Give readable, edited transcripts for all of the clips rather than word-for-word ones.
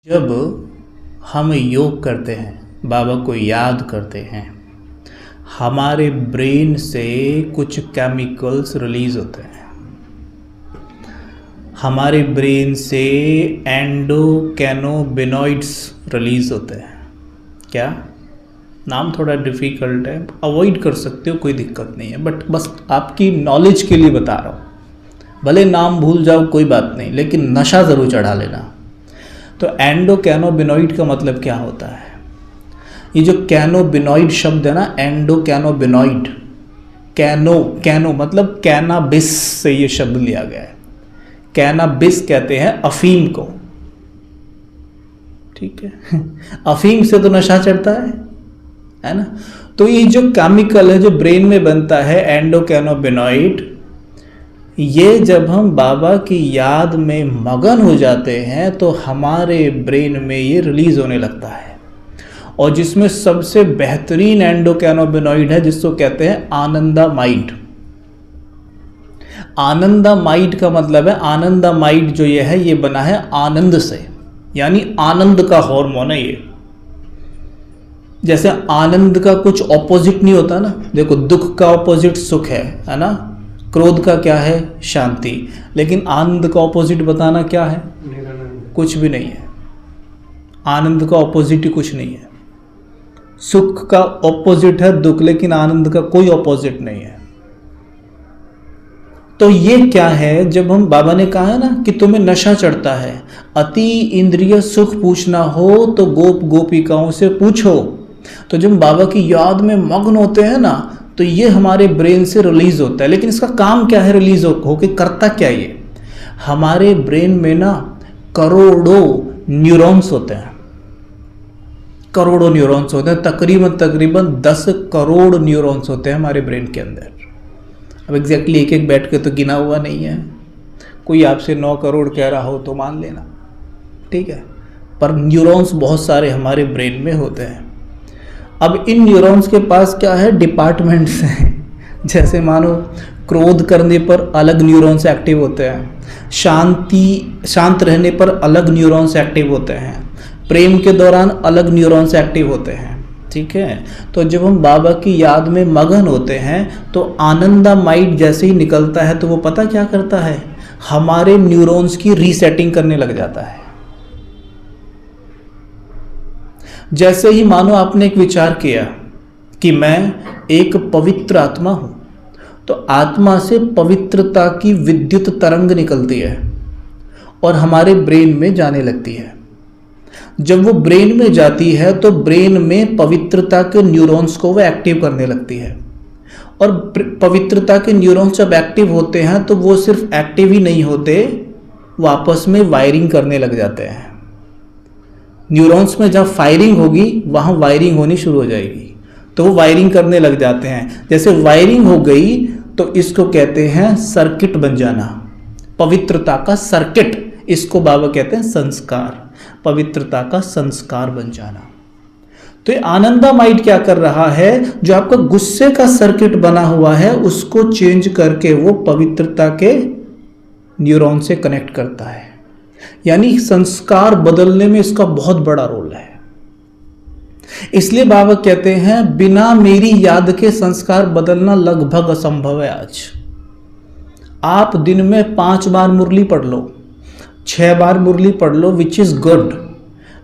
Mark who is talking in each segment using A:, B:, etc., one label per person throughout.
A: जब हम योग करते हैं, बाबा को याद करते हैं, हमारे ब्रेन से कुछ केमिकल्स रिलीज होते हैं। हमारे ब्रेन से एंडोकैनोबिनॉइड्स रिलीज होते हैं। क्या नाम थोड़ा डिफ़िकल्ट है, अवॉइड कर सकते हो, कोई दिक्कत नहीं है, बट बस आपकी नॉलेज के लिए बता रहा हूँ। भले नाम भूल जाओ कोई बात नहीं, लेकिन नशा ज़रूर चढ़ा लेना। तो एंडोकैनोबिनॉइड का मतलब क्या होता है? ये जो कैनोबिनॉइड शब्द है ना, एंडोकैनोबिनॉइड, कैनो मतलब कैनाबिस से ये शब्द लिया गया है। कैनाबिस कहते हैं अफीम को, ठीक है। अफीम से तो नशा चढ़ता है ना। तो ये जो केमिकल है जो ब्रेन में बनता है, एंडोकैनोबिनॉइड, ये जब हम बाबा की याद में मगन हो जाते हैं तो हमारे ब्रेन में ये रिलीज होने लगता है। और जिसमें सबसे बेहतरीन एंडोकैनोबिनॉइड है जिसको कहते हैं आनंदामाइड। आनंदामाइड का मतलब है, आनंदामाइड जो ये है, ये बना है आनंद से, यानी आनंद का हार्मोन है ये। जैसे आनंद का कुछ ऑपोजिट नहीं होता ना, देखो दुख का ऑपोजिट सुख है ना, क्रोध का क्या है, शांति, लेकिन आनंद का ऑपोजिट बताना क्या है? कुछ भी नहीं है। आनंद का ऑपोजिट ही कुछ नहीं है। सुख का ऑपोजिट है दुख, लेकिन आनंद का कोई ऑपोजिट नहीं है। तो ये क्या है? जब हम, बाबा ने कहा है ना कि तुम्हें नशा चढ़ता है, अति इंद्रिय सुख पूछना हो तो गोप गोपिकाओं से पूछो। तो जब बाबा की याद में मग्न होते हैं ना, तो ये हमारे ब्रेन से रिलीज होता है। लेकिन इसका काम क्या है रिलीज होके? करता क्या ये? हमारे ब्रेन में ना करोड़ों न्यूरॉन्स होते हैं, करोड़ों न्यूरॉन्स होते हैं, तकरीबन 10 करोड़ न्यूरॉन्स होते हैं हमारे ब्रेन के अंदर। अब एग्जैक्टली एक एक बैठ के तो गिना हुआ नहीं है, कोई आपसे 9 करोड़ कह रहा हो तो मान लेना, ठीक है, पर न्यूरॉन्स बहुत सारे हमारे ब्रेन में होते हैं। अब इन न्यूरॉन्स के पास क्या है? डिपार्टमेंट्स हैं। जैसे मानो क्रोध करने पर अलग न्यूरॉन्स एक्टिव होते हैं, शांत रहने पर अलग न्यूरॉन्स एक्टिव होते हैं, प्रेम के दौरान अलग न्यूरॉन्स एक्टिव होते हैं, ठीक है। तो जब हम बाबा की याद में मगन होते हैं तो आनंदामाइड जैसे ही निकलता है तो वो पता क्या करता है? हमारे न्यूरॉन्स की रीसेटिंग करने लग जाता है। जैसे ही मानो आपने एक विचार किया कि मैं एक पवित्र आत्मा हूं, तो आत्मा से पवित्रता की विद्युत तरंग निकलती है और हमारे ब्रेन में जाने लगती है। जब वो ब्रेन में जाती है तो ब्रेन में पवित्रता के न्यूरॉन्स को वो एक्टिव करने लगती है। और पवित्रता के न्यूरॉन्स जब एक्टिव होते हैं तो वो सिर्फ एक्टिव ही नहीं होते, वो आपस में वायरिंग करने लग जाते हैं। न्यूरॉन्स में जब फायरिंग होगी वहाँ वायरिंग होनी शुरू हो जाएगी, तो वो वायरिंग करने लग जाते हैं। जैसे वायरिंग हो गई तो इसको कहते हैं सर्किट बन जाना, पवित्रता का सर्किट। इसको बाबा कहते हैं संस्कार, पवित्रता का संस्कार बन जाना। तो ये आनंदामाइड क्या कर रहा है? जो आपका गुस्से का सर्किट बना हुआ है उसको चेंज करके वो पवित्रता के न्यूरॉन से कनेक्ट करता है। यानी संस्कार बदलने में इसका बहुत बड़ा रोल है। इसलिए बाबा कहते हैं बिना मेरी याद के संस्कार बदलना लगभग असंभव है। आज आप दिन में 5 बार मुरली पढ़ लो, 6 बार मुरली पढ़ लो, विच इज गुड,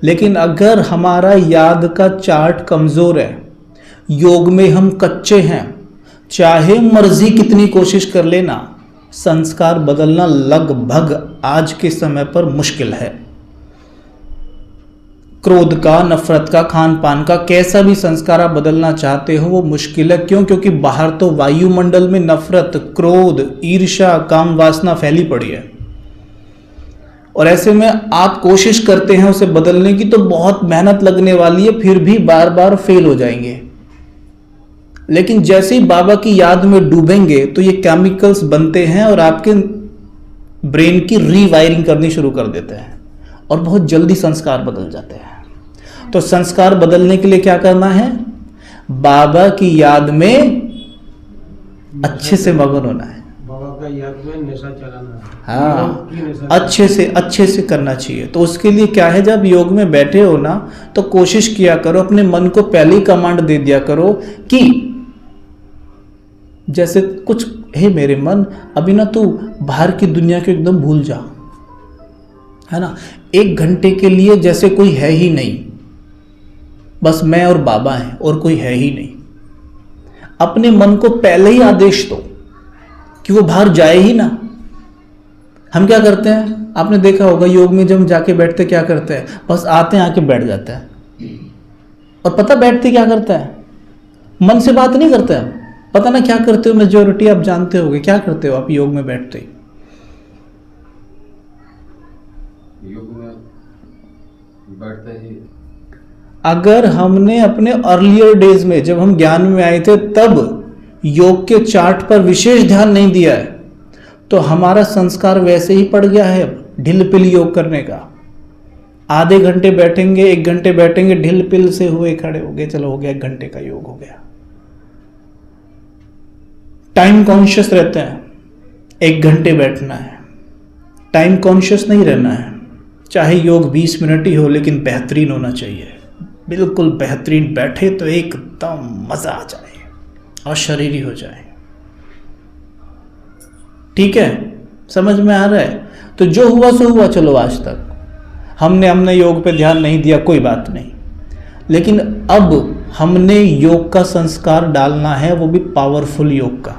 A: लेकिन अगर हमारा याद का चार्ट कमजोर है, योग में हम कच्चे हैं, चाहे मर्जी कितनी कोशिश कर लेना, संस्कार बदलना लगभग आज के समय पर मुश्किल है। क्रोध का, नफरत का, खान पान का, कैसा भी संस्कार आप बदलना चाहते हो वो मुश्किल है। क्यों? क्योंकि बाहर तो वायुमंडल में नफरत, क्रोध, ईर्ष्या, काम वासना फैली पड़ी है। और ऐसे में आप कोशिश करते हैं उसे बदलने की तो बहुत मेहनत लगने वाली है, फिर भी बार बार फेल हो जाएंगे। लेकिन जैसे ही बाबा की याद में डूबेंगे तो ये केमिकल्स बनते हैं और आपके ब्रेन की रीवायरिंग करनी शुरू कर देते हैं और बहुत जल्दी संस्कार बदल जाते हैं। तो संस्कार बदलने के लिए क्या करना है? बाबा की याद में अच्छे से मगन होना है।
B: बाबा आपका याद में नशा चलाना है।
A: हाँ,
B: की नशा
A: अच्छे से करना चाहिए। तो उसके लिए क्या है, जब योग में बैठे हो ना तो कोशिश किया करो, अपने मन को पहले ही कमांड दे दिया करो कि जैसे कुछ, हे मेरे मन अभी ना तू बाहर की दुनिया को एकदम भूल जा, है ना। 1 घंटे के लिए जैसे कोई है ही नहीं, बस मैं और बाबा हैं और कोई है ही नहीं। अपने मन को पहले ही आदेश दो कि वो बाहर जाए ही ना। हम क्या करते हैं, आपने देखा होगा योग में जब हम जाके बैठते क्या करते हैं, बस आते हैं आके बैठ जाते हैं। और पता बैठते क्या करता है, मन से बात नहीं करते हम। पता ना क्या करते हो, मेजोरिटी आप जानते होगे क्या करते हो आप योग में बैठते ही।
C: योग में बैठते ही
A: अगर हमने अपने अर्लियर डेज में जब हम ज्ञान में आए थे तब योग के चार्ट पर विशेष ध्यान नहीं दिया है तो हमारा संस्कार वैसे ही पड़ गया है अब ढिल पिल योग करने का। आधे घंटे बैठेंगे, 1 घंटे बैठेंगे, ढिल पिल से हुए खड़े हो गए, चलो हो गया 1 घंटे का योग हो गया। टाइम कॉन्शियस रहते हैं, 1 घंटे बैठना है, टाइम कॉन्शियस नहीं रहना है। चाहे योग 20 मिनट ही हो लेकिन बेहतरीन होना चाहिए, बिल्कुल बेहतरीन, बैठे तो एकदम मजा आ जाए और शरीरी हो जाए। ठीक है, समझ में आ रहा है। तो जो हुआ सो हुआ, चलो आज तक हमने योग पे ध्यान नहीं दिया, कोई बात नहीं, लेकिन अब हमने योग का संस्कार डालना है, वो भी पावरफुल योग का।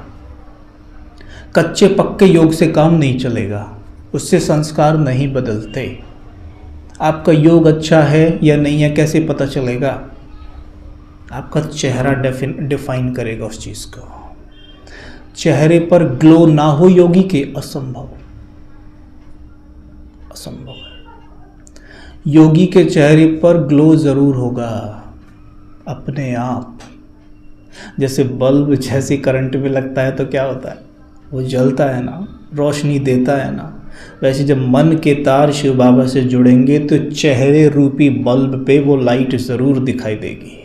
A: कच्चे पक्के योग से काम नहीं चलेगा, उससे संस्कार नहीं बदलते। आपका योग अच्छा है या नहीं है कैसे पता चलेगा, आपका चेहरा डिफाइन करेगा उस चीज को। चेहरे पर ग्लो ना हो योगी के, असंभव है। योगी के चेहरे पर ग्लो जरूर होगा अपने आप। जैसे बल्ब जैसे करंट में लगता है तो क्या होता है, वो जलता है ना, रोशनी देता है ना। वैसे जब मन के तार शिव बाबा से जुड़ेंगे तो चेहरे रूपी बल्ब पे वो लाइट जरूर दिखाई देगी।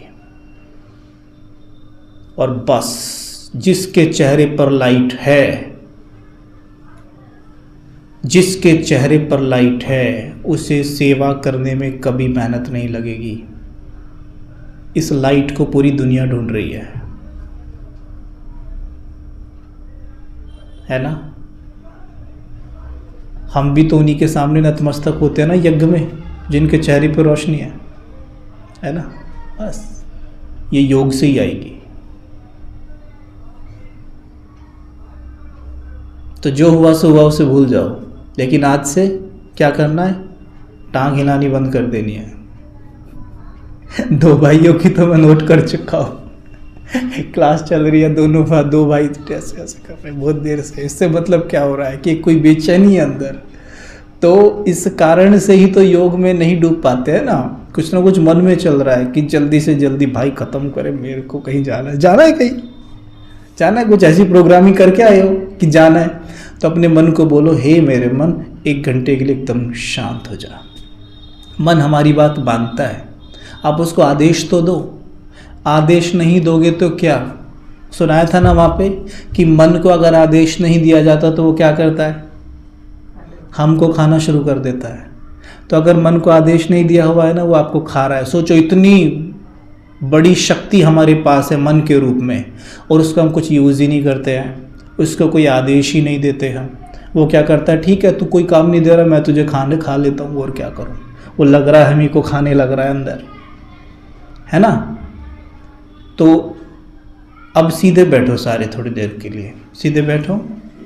A: और बस जिसके चेहरे पर लाइट है, जिसके चेहरे पर लाइट है, उसे सेवा करने में कभी मेहनत नहीं लगेगी। इस लाइट को पूरी दुनिया ढूंढ रही है ना। हम भी तो उन्हीं के सामने नतमस्तक होते हैं ना यज्ञ में, जिनके चेहरे पर रोशनी है ना। बस ये योग से ही आएगी। तो जो हुआ सो हुआ उसे भूल जाओ, लेकिन आज से क्या करना है, टांग हिलानी बंद कर देनी है। 2 भाइयों की तो मैं नोट कर चुका हूँ, क्लास चल रही है, दो भाई ऐसे ऐसे कर रहे हैं बहुत देर से। इससे मतलब क्या हो रहा है कि कोई बेचैनी है अंदर, तो इस कारण से ही तो योग में नहीं डूब पाते हैं ना। कुछ ना कुछ मन में चल रहा है कि जल्दी से जल्दी भाई ख़त्म करें, मेरे को कहीं जाना है कहीं जाना है, कुछ ऐसी प्रोग्रामिंग करके आए हो कि जाना है। तो अपने मन को बोलो, हे मेरे मन 1 घंटे के लिए एकदम शांत हो जा। मन हमारी बात मानता है, आप उसको आदेश तो दो। आदेश नहीं दोगे तो क्या, सुनाया था ना वहाँ पे कि मन को अगर आदेश नहीं दिया जाता तो वो क्या करता है, हमको खाना शुरू कर देता है। तो अगर मन को आदेश नहीं दिया हुआ है ना, वो आपको खा रहा है। सोचो इतनी बड़ी शक्ति हमारे पास है मन के रूप में, और उसका हम कुछ यूज़ ही नहीं करते हैं, उसको कोई आदेश ही नहीं देते हम। वो क्या करता है, ठीक है तू कोई काम नहीं दे रहा, मैं तुझे खाने खा लेता हूँ और क्या करूँ। वो लग रहा है हमें को खाने लग रहा है अंदर, है ना। तो अब सीधे बैठो सारे, थोड़ी देर के लिए सीधे बैठो।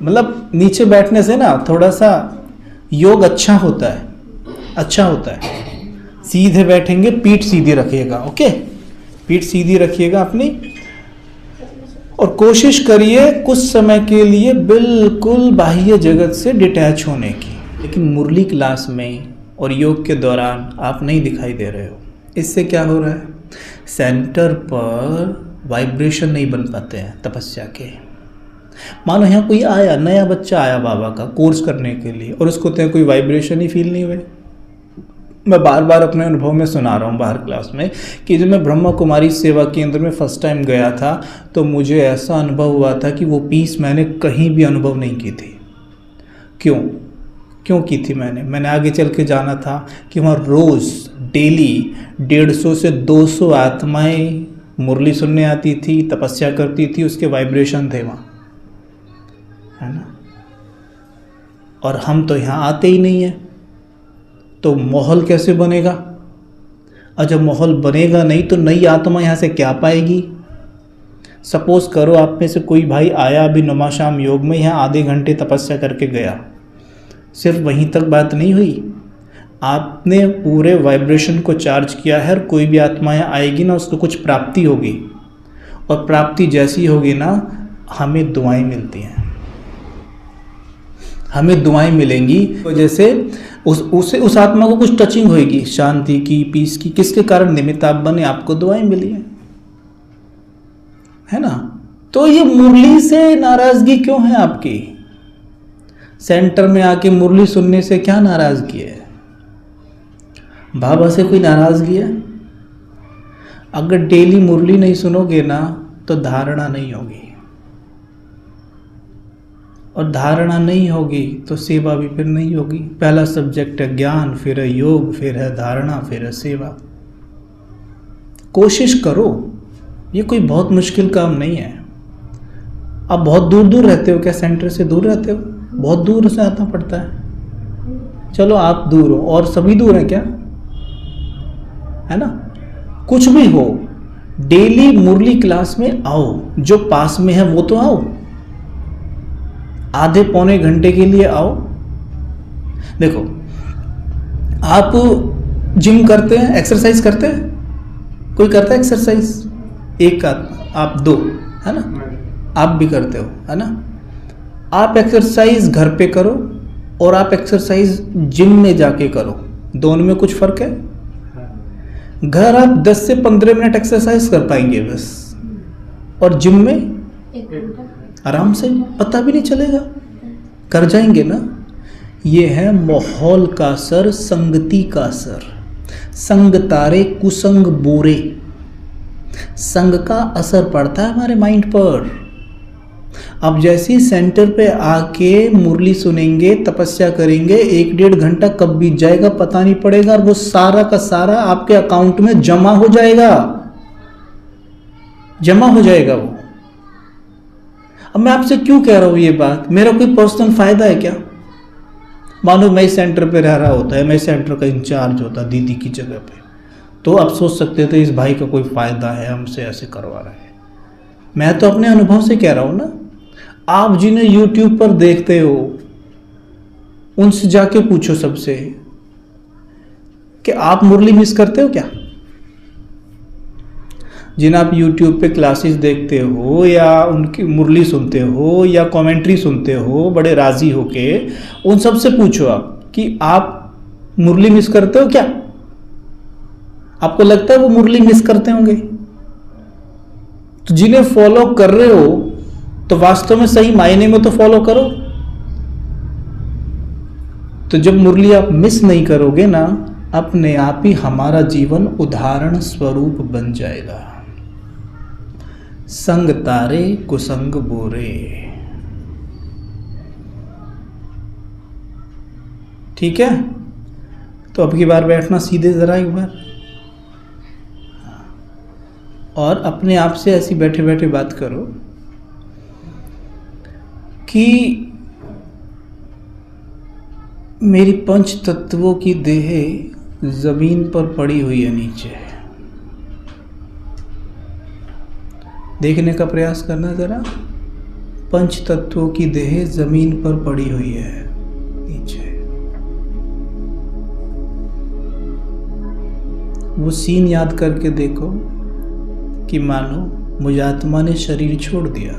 A: मतलब नीचे बैठने से ना थोड़ा सा योग अच्छा होता है। सीधे बैठेंगे, पीठ सीधी रखिएगा, ओके, पीठ सीधी रखिएगा अपनी, और कोशिश करिए कुछ समय के लिए बिल्कुल बाह्य जगत से डिटैच होने की। लेकिन मुरली क्लास में और योग के दौरान आप नहीं दिखाई दे रहे हो। इससे क्या हो रहा है, सेंटर पर वाइब्रेशन नहीं बन पाते हैं तपस्या के। मानो यहाँ कोई आया, नया बच्चा आया बाबा का कोर्स करने के लिए, और उसको तो कोई वाइब्रेशन ही फील नहीं हुए, मैं बार बार अपने अनुभव में सुना रहा हूँ बाहर क्लास में कि जब मैं ब्रह्मा कुमारी सेवा केंद्र में फर्स्ट टाइम गया था तो मुझे ऐसा अनुभव हुआ था कि वो पीस मैंने कहीं भी अनुभव नहीं की थी। क्यों की थी मैंने आगे चल के जाना था कि वहाँ रोज़ डेली 150 से 200 आत्माएं मुरली सुनने आती थी, तपस्या करती थी, उसके वाइब्रेशन थे वहाँ, है ना। और हम तो यहाँ आते ही नहीं हैं, तो माहौल कैसे बनेगा? और जब माहौल बनेगा नहीं तो नई आत्मा यहाँ से क्या पाएगी? सपोज करो आप में से कोई भाई आया अभी नुमा शाम योग में, यहाँ आधे घंटे तपस्या करके गया, सिर्फ वहीं तक बात नहीं हुई, आपने पूरे वाइब्रेशन को चार्ज किया है। और कोई भी आत्मा यहाँ आएगी ना, उसको कुछ प्राप्ति होगी, और प्राप्ति जैसी होगी ना, हमें दुआएं मिलती हैं, हमें दुआएं मिलेंगी। वजह से उस आत्मा को कुछ टचिंग होगी, शांति की, पीस की। किसके कारण? निमित्त आप बने, आपको दुआएं मिली है ना। तो ये मुरली से नाराजगी क्यों है आपकी? सेंटर में आके मुरली सुनने से क्या नाराजगी है? बाबा से कोई नाराजगी है? अगर डेली मुरली नहीं सुनोगे ना तो धारणा नहीं होगी, और धारणा नहीं होगी तो सेवा भी फिर नहीं होगी। पहला सब्जेक्ट है ज्ञान, फिर है योग, फिर है धारणा, फिर है सेवा। कोशिश करो, ये कोई बहुत मुश्किल काम नहीं है। आप बहुत दूर दूर रहते हो क्या? सेंटर से दूर रहते हो? बहुत दूर से आना पड़ता है। चलो आप दूर हो, और सभी दूर हैं क्या? है ना। कुछ भी हो, डेली मुरली क्लास में आओ, जो पास में है वो तो आओ, आधे पौने घंटे के लिए आओ। देखो, आप जिम करते हैं, एक्सरसाइज करते हैं? कोई करता है एक्सरसाइज? एक आप दो, है ना, आप भी करते हो, है ना। आप एक्सरसाइज घर पे करो और आप एक्सरसाइज जिम में जाके करो, दोनों में कुछ फर्क है? घर आप 10 से 15 मिनट एक्सरसाइज कर पाएंगे बस, और जिम में आराम से पता भी नहीं चलेगा, कर जाएंगे ना। ये है माहौल का असर, संगति का असर। संग तारे कुसंग बोरे, संग का असर पड़ता है हमारे माइंड पर। अब जैसे ही सेंटर पे आके मुरली सुनेंगे, तपस्या करेंगे, 1-1.5 घंटा कब बीत जाएगा पता नहीं पड़ेगा, और वो सारा का सारा आपके अकाउंट में जमा हो जाएगा, जमा हो जाएगा वो। अब मैं आपसे क्यों कह रहा हूं ये बात? मेरा कोई पर्सनल फायदा है क्या? मानो मैं सेंटर पे रह रहा होता है, मैं सेंटर का इंचार्ज होता दीदी की जगह पे, तो आप सोच सकते थे इस भाई का कोई फायदा है, हमसे ऐसे करवा रहा है। मैं तो अपने अनुभव से कह रहा हूं ना। आप जिन्हें YouTube पर देखते हो उनसे जाके पूछो सबसे कि आप मुरली मिस करते हो क्या? जिन्हें आप YouTube पे क्लासेस देखते हो या उनकी मुरली सुनते हो या कमेंट्री सुनते हो बड़े राजी होके, उन सब से पूछो आप कि आप मुरली मिस करते हो क्या? आपको लगता है वो मुरली मिस करते होंगे? तो जिन्हें फॉलो कर रहे हो तो वास्तव में सही मायने में तो फॉलो करो। तो जब मुरली आप मिस नहीं करोगे ना, अपने आप ही हमारा जीवन उदाहरण स्वरूप बन जाएगा। संग तारे कुसंग बोरे। ठीक है, तो अब की बार बैठना सीधे जरा एक बार, और अपने आप से ऐसी बैठे बैठे बात करो कि मेरी पंच तत्वों की देह जमीन पर पड़ी हुई है नीचे। देखने का प्रयास करना जरा, पंच तत्वों की देह जमीन पर पड़ी हुई है नीचे। वो सीन याद करके देखो कि मानो मुझ आत्मा ने शरीर छोड़ दिया,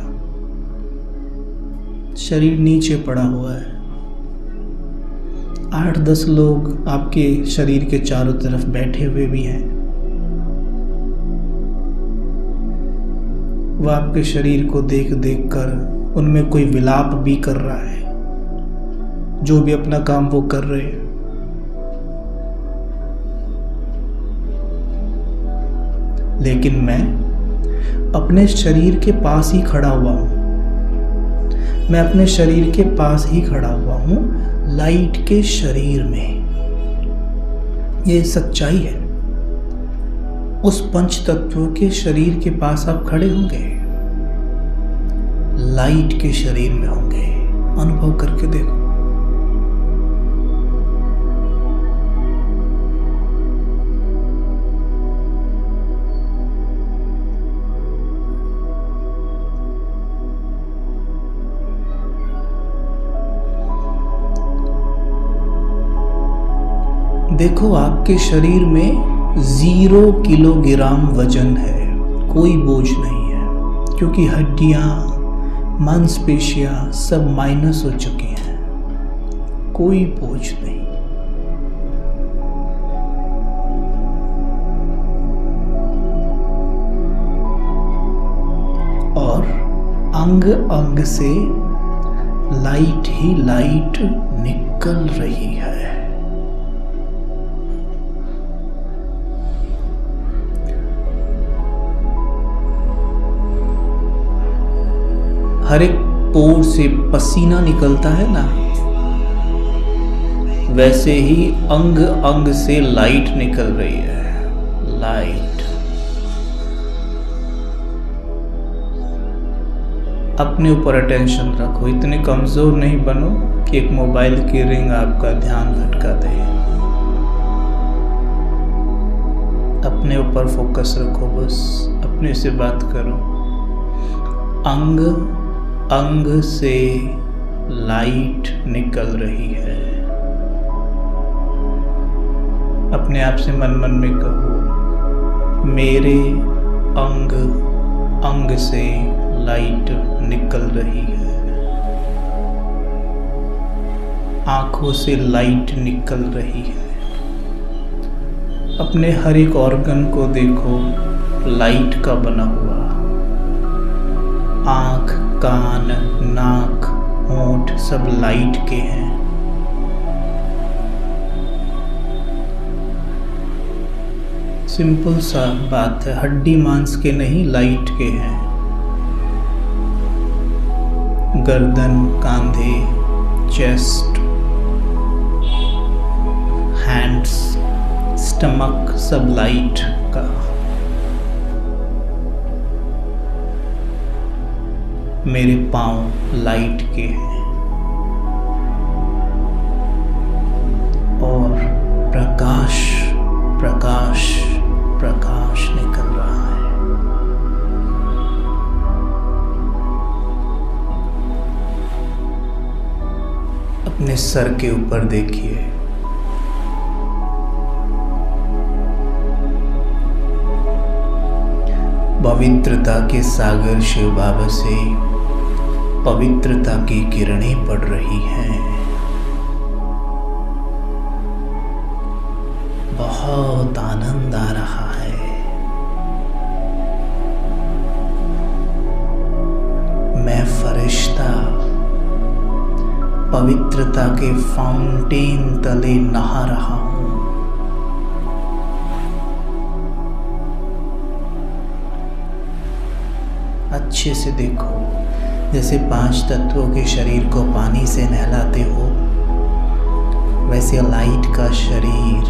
A: शरीर नीचे पड़ा हुआ है। 8-10 लोग आपके शरीर के चारों तरफ बैठे हुए भी हैं। वह आपके शरीर को देख देख कर उनमें कोई विलाप भी कर रहा है, जो भी अपना काम वो कर रहे हैं। लेकिन मैं अपने शरीर के पास ही खड़ा हुआ हूँ। मैं अपने शरीर के पास ही खड़ा हुआ हूँ, लाइट के शरीर में। ये सच्चाई है। उस पंच तत्व के शरीर के पास आप खड़े होंगे, लाइट के शरीर में होंगे। अनुभव करके देखो। देखो, आपके शरीर में 0 किलोग्राम वजन है, कोई बोझ नहीं है, क्योंकि हड्डियां, मांसपेशियां सब माइनस हो चुकी हैं। कोई बोझ नहीं। और अंग अंग से लाइट ही लाइट निकल रही है। हर एक पोर से पसीना निकलता है ना, वैसे ही अंग अंग से लाइट निकल रही है। लाइट। अपने ऊपर अटेंशन रखो। इतने कमजोर नहीं बनो कि एक मोबाइल की रिंग आपका ध्यान भटका दे। अपने ऊपर फोकस रखो, बस अपने से बात करो। अंग अंग से लाइट निकल रही है। अपने आप से मन मन में कहो, मेरे अंग अंग से लाइट निकल रही है। आंखों से लाइट निकल रही है। अपने हर एक ऑर्गन को देखो, लाइट का बना हुआ। आंख, कान, नाक, होंठ सब लाइट के हैं। सिंपल सा बात है, हड्डी मांस के नहीं, लाइट के हैं। गर्दन, कांधे, चेस्ट, हैंड्स, स्टमक सब लाइट का। मेरे पांव लाइट के हैं। और प्रकाश प्रकाश प्रकाश निकल रहा है। अपने सर के ऊपर देखिए, पवित्रता के सागर शिव बाबा से पवित्रता की किरणें पड़ रही हैं। बहुत आनंद आ रहा है। मैं फरिश्ता पवित्रता के फाउंटेन तले नहा रहा हूं। अच्छे से देखो, जैसे 5 तत्वों के शरीर को पानी से नहलाते हो, वैसे लाइट का शरीर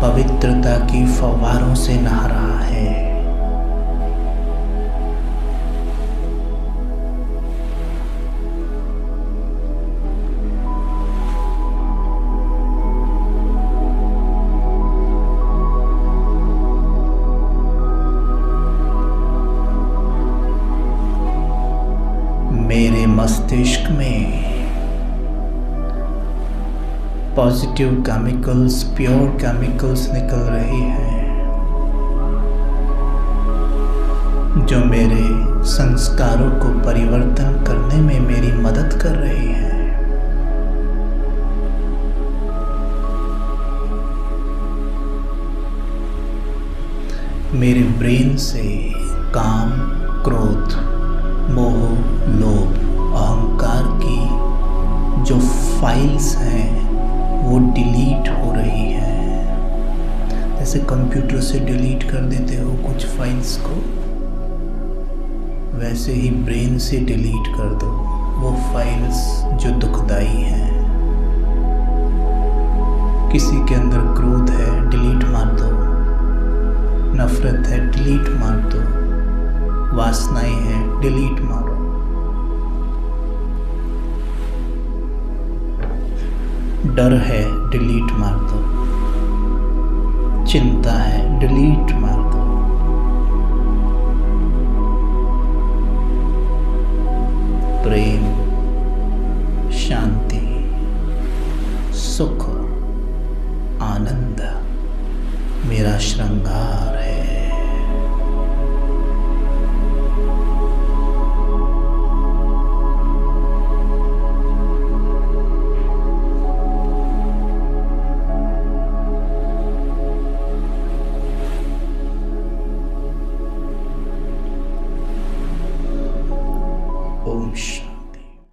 A: पवित्रता की फव्वारों से नहा रहा है। मेरे मस्तिष्क में पॉजिटिव केमिकल्स, प्योर केमिकल्स निकल रही हैं, जो मेरे संस्कारों को परिवर्तन करने में मेरी मदद कर रही हैं। मेरे ब्रेन से काम, क्रोध, मोह, लोभ, अहंकार की जो फाइल्स हैं वो डिलीट हो रही हैं। जैसे कंप्यूटर से डिलीट कर देते हो कुछ फाइल्स को, वैसे ही ब्रेन से डिलीट कर दो वो फाइल्स जो दुखदाई हैं। किसी के अंदर क्रोध है, डिलीट मार दो। नफरत है, डिलीट मार दो। वासनाएं हैं, डिलीट मारो। डर है, डिलीट मार दो। चिंता है, डिलीट मार दो। प्रेम, शांति, सुख, आनंद, मेरा श्रृंगार,